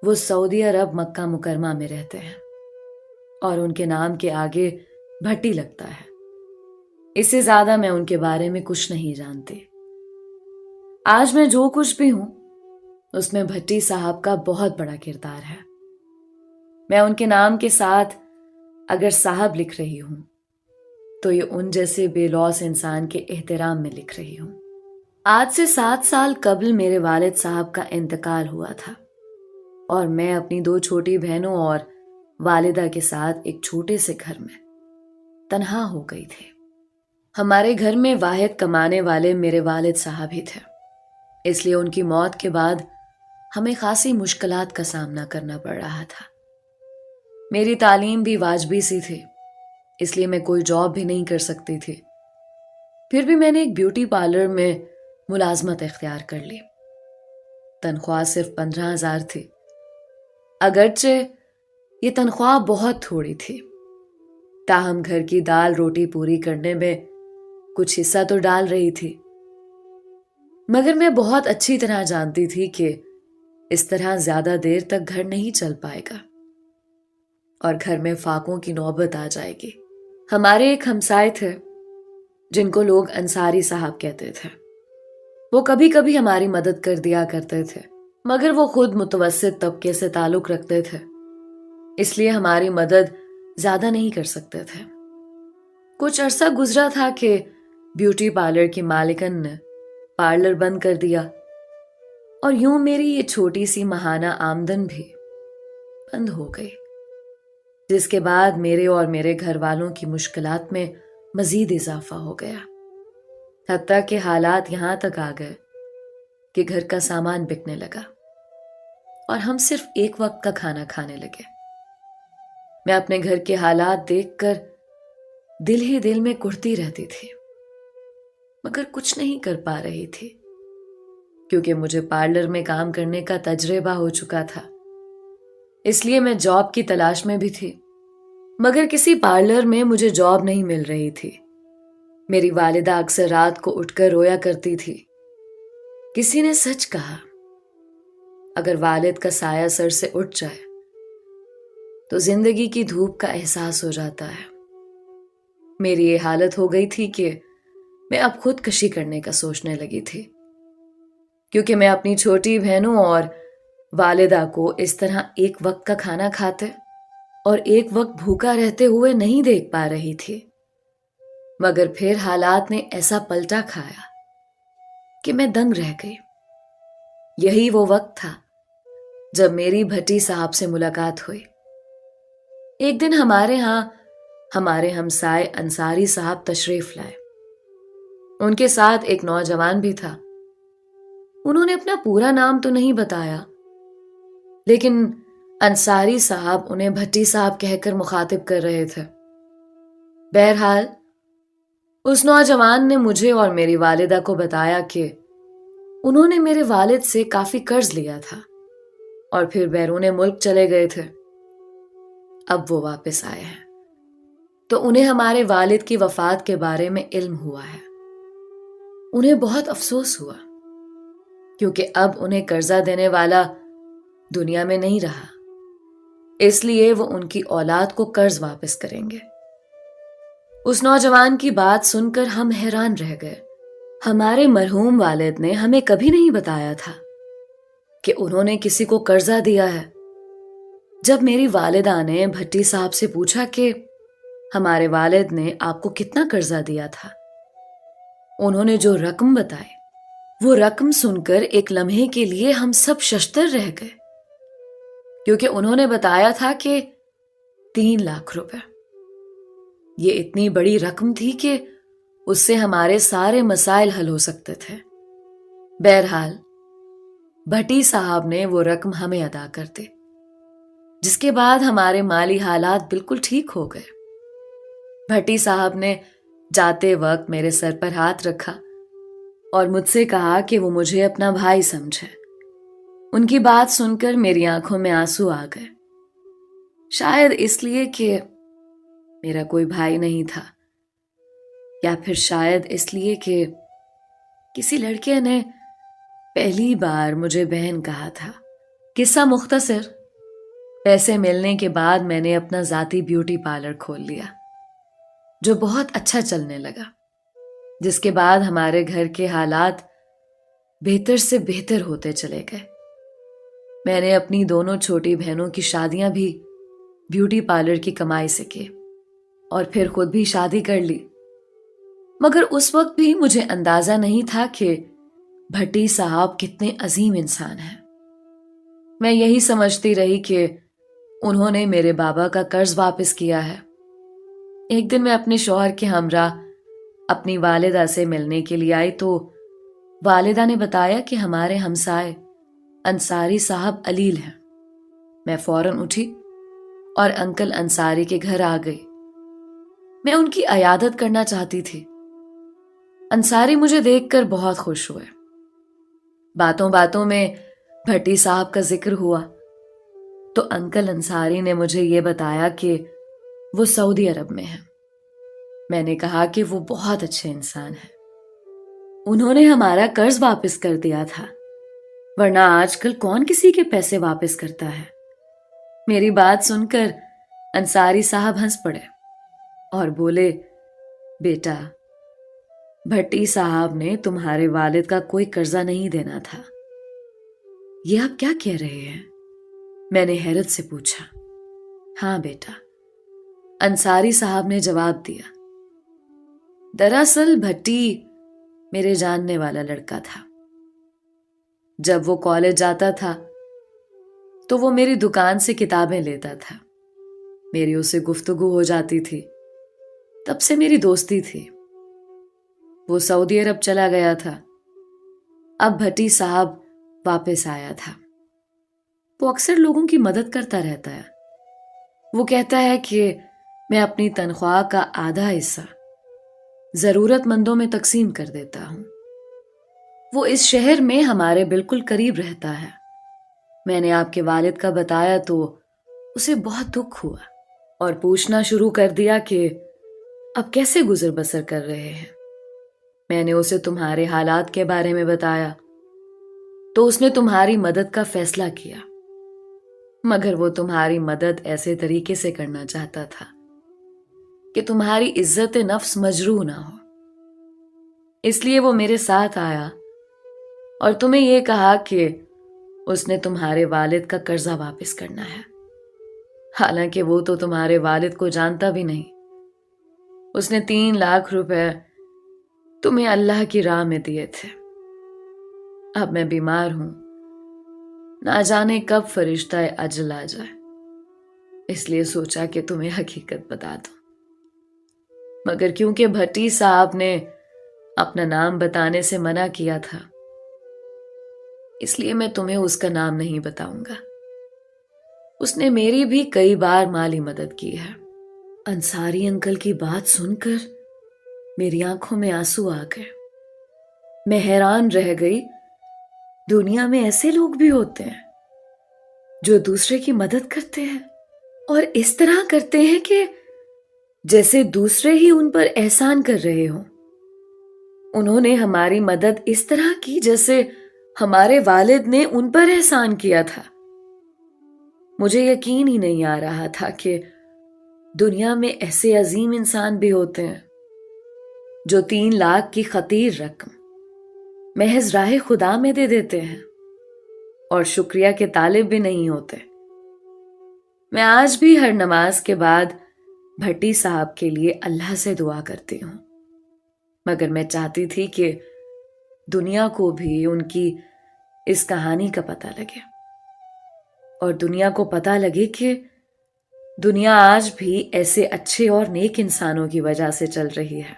وہ سعودی عرب مکہ مکرمہ میں رہتے ہیں اور ان کے نام کے آگے بھٹی لگتا ہے۔ اس سے زیادہ میں ان کے بارے میں کچھ نہیں جانتی۔ آج میں جو کچھ بھی ہوں اس میں بھٹی صاحب کا بہت بڑا کردار ہے۔ میں ان کے نام کے ساتھ اگر صاحب لکھ رہی ہوں تو یہ ان جیسے بے لوث انسان کے احترام میں لکھ رہی ہوں۔ آج سے 7 سال قبل میرے والد صاحب کا انتقال ہوا تھا اور میں اپنی 2 چھوٹی بہنوں اور والدہ کے ساتھ ایک چھوٹے سے گھر میں تنہا ہو گئی تھی۔ ہمارے گھر میں واحد کمانے والے میرے والد صاحب ہی تھے، اس لیے ان کی موت کے بعد ہمیں خاصی مشکلات کا سامنا کرنا پڑ رہا تھا۔ میری تعلیم بھی واجبی سی تھی، اس لیے میں کوئی جاب بھی نہیں کر سکتی تھی۔ پھر بھی میں نے ایک بیوٹی پارلر میں ملازمت اختیار کر لی۔ تنخواہ صرف 15,000 تھی، اگرچہ یہ تنخواہ بہت تھوڑی تھی، تاہم گھر کی دال روٹی پوری کرنے میں کچھ حصہ تو ڈال رہی تھی۔ مگر میں بہت اچھی طرح جانتی تھی کہ اس طرح زیادہ دیر تک گھر نہیں چل پائے گا اور گھر میں فاقوں کی نوبت آ جائے گی۔ ہمارے ایک ہمسائے تھے جن کو لوگ انصاری صاحب کہتے تھے۔ وہ کبھی کبھی ہماری مدد کر دیا کرتے تھے، مگر وہ خود متوسط طبقے سے تعلق رکھتے تھے، اس لیے ہماری مدد زیادہ نہیں کر سکتے تھے۔ کچھ عرصہ گزرا تھا کہ بیوٹی پارلر کی مالکن نے پارلر بند کر دیا اور یوں میری یہ چھوٹی سی ماہانہ آمدن بھی بند ہو گئی، جس کے بعد میرے اور میرے گھر والوں کی مشکلات میں مزید اضافہ ہو گیا، حتیٰ کہ حالات یہاں تک آ گئے کہ گھر کا سامان بکنے لگا اور ہم صرف ایک وقت کا کھانا کھانے لگے۔ میں اپنے گھر کے حالات دیکھ کر دل ہی دل میں کڑتی رہتی تھی، مگر کچھ نہیں کر پا رہی تھی کیونکہ مجھے پارلر میں کام کرنے کا تجربہ ہو چکا تھا، اس لیے میں جاب کی تلاش میں بھی تھی، مگر کسی پارلر میں مجھے جاب نہیں مل رہی تھی۔ میری والدہ اکثر رات کو اٹھ کر رویا کرتی تھی۔ کسی نے سچ کہا، اگر والد کا سایہ سر سے اٹھ جائے تو زندگی کی دھوپ کا احساس ہو جاتا ہے۔ میری یہ حالت ہو گئی تھی کہ میں اب خودکشی کرنے کا سوچنے لگی تھی، کیونکہ میں اپنی چھوٹی بہنوں اور والدہ کو اس طرح ایک وقت کا کھانا کھاتے اور ایک وقت بھوکا رہتے ہوئے نہیں دیکھ پا رہی تھی۔ مگر پھر حالات نے ایسا پلٹا کھایا کہ میں دنگ رہ گئی۔ یہی وہ وقت تھا جب میری بھٹی صاحب سے ملاقات ہوئی۔ ایک دن ہمارے ہاں ہمارے ہمسائے انصاری صاحب تشریف لائے۔ ان کے ساتھ ایک نوجوان بھی تھا۔ انہوں نے اپنا پورا نام تو نہیں بتایا، لیکن انصاری صاحب انہیں بھٹی صاحب کہہ کر مخاطب کر رہے تھے۔ بہرحال اس نوجوان نے مجھے اور میری والدہ کو بتایا کہ انہوں نے میرے والد سے کافی قرض لیا تھا اور پھر بیرون ملک چلے گئے تھے۔ اب وہ واپس آئے ہیں تو انہیں ہمارے والد کی وفات کے بارے میں علم ہوا ہے۔ انہیں بہت افسوس ہوا کیونکہ اب انہیں قرضہ دینے والا دنیا میں نہیں رہا، اس لیے وہ ان کی اولاد کو قرض واپس کریں گے۔ اس نوجوان کی بات سن کر ہم حیران رہ گئے۔ ہمارے مرحوم والد نے ہمیں کبھی نہیں بتایا تھا کہ انہوں نے کسی کو قرضہ دیا ہے۔ جب میری والدہ نے بھٹی صاحب سے پوچھا کہ ہمارے والد نے آپ کو کتنا قرضہ دیا تھا، انہوں نے جو رقم بتائی، وہ رقم سن کر ایک لمحے کے لیے ہم سب ششدر رہ گئے، کیونکہ انہوں نے بتایا تھا کہ 3 لاکھ روپے۔ یہ اتنی بڑی رقم تھی کہ اس سے ہمارے سارے مسائل حل ہو سکتے تھے۔ بہرحال بھٹی صاحب نے وہ رقم ہمیں ادا کر دی، جس کے بعد ہمارے مالی حالات بالکل ٹھیک ہو گئے۔ بھٹی صاحب نے جاتے وقت میرے سر پر ہاتھ رکھا اور مجھ سے کہا کہ وہ مجھے اپنا بھائی سمجھے۔ ان کی بات سن کر میری آنکھوں میں آنسو آ گئے، شاید اس لیے کہ میرا کوئی بھائی نہیں تھا، یا پھر شاید اس لیے کہ کسی لڑکے نے پہلی بار مجھے بہن کہا تھا۔ قصہ مختصر، پیسے ملنے کے بعد میں نے اپنا ذاتی بیوٹی پارلر کھول لیا جو بہت اچھا چلنے لگا، جس کے بعد ہمارے گھر کے حالات بہتر سے بہتر ہوتے چلے گئے۔ میں نے اپنی دونوں چھوٹی بہنوں کی شادیاں بھی بیوٹی پارلر کی کمائی سے کی اور پھر خود بھی شادی کر لی، مگر اس وقت بھی مجھے اندازہ نہیں تھا کہ بھٹی صاحب کتنے عظیم انسان ہیں۔ میں یہی سمجھتی رہی کہ انہوں نے میرے بابا کا قرض واپس کیا ہے۔ ایک دن میں اپنے شوہر کے ہمراہ اپنی والدہ سے ملنے کے لیے آئی تو والدہ نے بتایا کہ ہمارے ہمسائے انصاری صاحب علیل ہیں۔ میں فوراً اٹھی اور انکل انصاری کے گھر آ گئی۔ میں ان کی عیادت کرنا چاہتی تھی۔ انصاری مجھے دیکھ کر بہت خوش ہوئے۔ باتوں باتوں میں بھٹی صاحب کا ذکر ہوا تو انکل انصاری نے مجھے یہ بتایا کہ وہ سعودی عرب میں ہیں۔ میں نے کہا کہ وہ بہت اچھے انسان ہیں، انہوں نے ہمارا قرض واپس کر دیا تھا، ورنہ آج کل کون کسی کے پیسے واپس کرتا ہے۔ میری بات سن کر انصاری صاحب ہنس پڑے اور بولے، بیٹا، بھٹی صاحب نے تمہارے والد کا کوئی قرضہ نہیں دینا تھا۔ یہ آپ کیا کہہ رہے ہیں؟ میں نے حیرت سے پوچھا۔ ہاں بیٹا، انصاری صاحب نے جواب دیا، دراصل بھٹی میرے جاننے والا لڑکا تھا۔ جب وہ کالج جاتا تھا تو وہ میری دکان سے کتابیں لیتا تھا، میری اسے گفتگو ہو جاتی تھی، تب سے میری دوستی تھی۔ وہ سعودی عرب چلا گیا تھا، اب بھٹی صاحب واپس آیا تھا۔ وہ اکثر لوگوں کی مدد کرتا رہتا ہے۔ وہ کہتا ہے کہ میں اپنی تنخواہ کا آدھا حصہ ضرورت مندوں میں تقسیم کر دیتا ہوں۔ وہ اس شہر میں ہمارے بالکل قریب رہتا ہے۔ میں نے آپ کے والد کا بتایا تو اسے بہت دکھ ہوا اور پوچھنا شروع کر دیا کہ اب کیسے گزر بسر کر رہے ہیں۔ میں نے اسے تمہارے حالات کے بارے میں بتایا تو اس نے تمہاری مدد کا فیصلہ کیا، مگر وہ تمہاری مدد ایسے طریقے سے کرنا چاہتا تھا کہ تمہاری عزت نفس مجروح نہ ہو۔ اس لیے وہ میرے ساتھ آیا اور تمہیں یہ کہا کہ اس نے تمہارے والد کا قرضہ واپس کرنا ہے، حالانکہ وہ تو تمہارے والد کو جانتا بھی نہیں۔ اس نے 3 لاکھ روپے تمہیں اللہ کی راہ میں دیے تھے۔ اب میں بیمار ہوں، نہ جانے کب فرشتہ اجل آ جائے، اس لیے سوچا کہ تمہیں حقیقت بتا دوں، مگر کیونکہ بھٹی صاحب نے اپنا نام بتانے سے منع کیا تھا، اس لیے میں تمہیں اس کا نام نہیں بتاؤں گا۔ اس نے میری بھی کئی بار مالی مدد کی ہے۔ انصاری انکل کی بات سن کر میری آنکھوں میں آنسو آ گئے۔ میں حیران رہ گئی، دنیا میں ایسے لوگ بھی ہوتے ہیں جو دوسرے کی مدد کرتے ہیں اور اس طرح کرتے ہیں کہ جیسے دوسرے ہی ان پر احسان کر رہے ہوں۔ انہوں نے ہماری مدد اس طرح کی جیسے ہمارے والد نے ان پر احسان کیا تھا۔ مجھے یقین ہی نہیں آ رہا تھا کہ دنیا میں ایسے عظیم انسان بھی ہوتے ہیں جو 3 لاکھ کی خطیر رقم محض راہ خدا میں دے دیتے ہیں اور شکریہ کے طالب بھی نہیں ہوتے۔ میں آج بھی ہر نماز کے بعد بھٹی صاحب کے لیے اللہ سے دعا کرتی ہوں، مگر میں چاہتی تھی کہ دنیا کو بھی ان کی اس کہانی کا پتہ لگے اور دنیا کو پتہ لگے کہ دنیا آج بھی ایسے اچھے اور نیک انسانوں کی وجہ سے چل رہی ہے۔